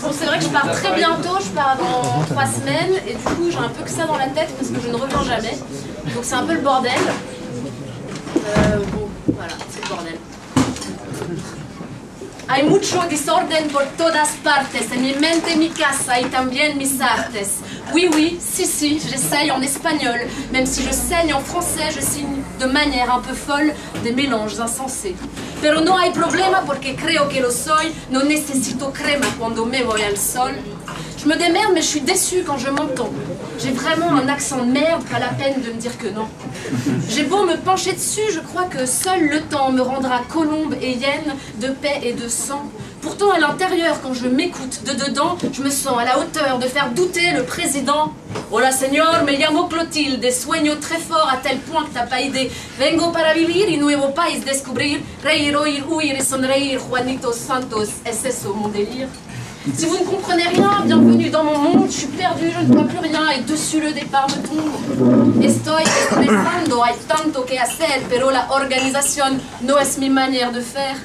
Bon, c'est vrai que je pars très bientôt, je pars dans 3 semaines, et du coup j'ai un peu que ça dans la tête parce que je ne reviens jamais. Donc c'est un peu le bordel. Bon, voilà, c'est le bordel. Hay mucho desorden por todas partes, en mi mente, mi casa y también mis artes. Oui, oui, si, j'essaye en espagnol. Même si je saigne en français, je signe de manière un peu folle des mélanges insensés. Pero no hay problema porque creo que lo soy, no necesito crema cuando me voy al sol. Je me démerde, mais je suis déçue quand je m'entends. J'ai vraiment un accent de merde, pas la peine de me dire que non. J'ai beau me pencher dessus, je crois que seul le temps me rendra colombe et hyène de paix et de sang. Pourtant, à l'intérieur, quand je m'écoute de dedans, je me sens à la hauteur de faire douter le président. Hola, señor, me llamo Clotilde, sueño très fort à tel point que t'as pas idée. Vengo para vivir y nuevo país descubrir, reír, oír, huir et sonreír, Juanito Santos, es eso mon délire? Si vous ne comprenez rien, bienvenue dans mon monde, je suis perdue, je ne vois plus rien et dessus le départ me tombe. Estoy pensando, hay tanto que hacer, pero la organización no es mi manière de faire.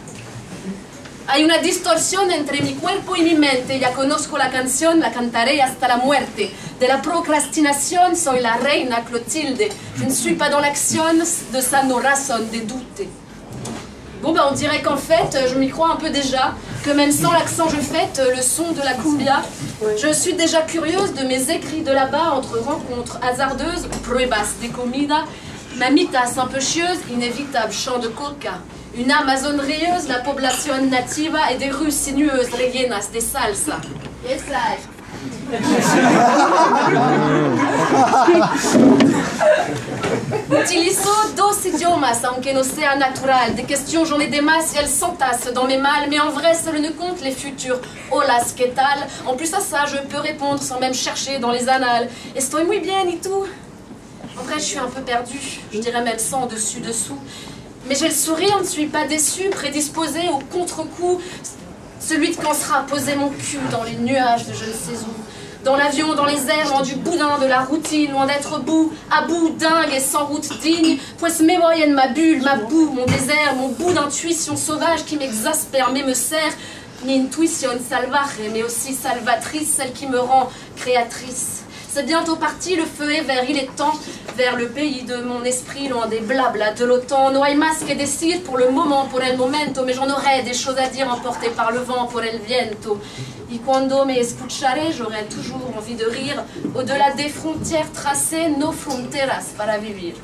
Hay una distorsión entre mi cuerpo y mi mente, ya conozco la canción, la cantaré hasta la muerte. De la procrastinación soy la reina Clotilde, je ne suis pas dans l'action, de ça no razón de douter. Bon, on dirait qu'en fait, je m'y crois un peu déjà, que même sans l'accent je fête le son de la cumbia. Je suis déjà curieuse de mes écrits de là-bas, entre rencontres hasardeuses, pruebas de comida, mamitas un peu chieuses, inévitable chant de coca. Une Amazone rieuse, la population nativa et des rues sinueuses, rellenas de salsa. Yes, life. Utilizo dos idiomas, aunque no sea natural. Des questions, j'en ai des masses et elles s'entassent dans mes malles. Mais en vrai, seul ne compte les futurs. Holas, que tal? En plus à ça, je peux répondre sans même chercher dans les annales. Estoy muy bien et tout. En vrai, je suis un peu perdue. Je dirais même sans dessus-dessous. Mais j'ai le sourire, ne suis pas déçue, prédisposée au contre-coup. Celui de quand sera posé mon cul dans les nuages de je ne sais où. Dans l'avion, dans les airs, loin du boudin de la routine, loin d'être à bout, dingue et sans route digne. Pues me voy en ma bulle, ma boue, mon désert, mon bout d'intuition sauvage qui m'exaspère mais me sert. Mi intuition salvaje, mais aussi salvatrice, celle qui me rend créatrice. C'est bientôt parti, le feu est vert, il est temps, vers le pays de mon esprit, loin des blablas de l'OTAN. No hay más que decir pour le moment, pour el momento, mais j'en aurai des choses à dire emportées par le vent, pour el viento. Y cuando me escucharé, j'aurai toujours envie de rire, au-delà des frontières tracées, no fronteras para vivir.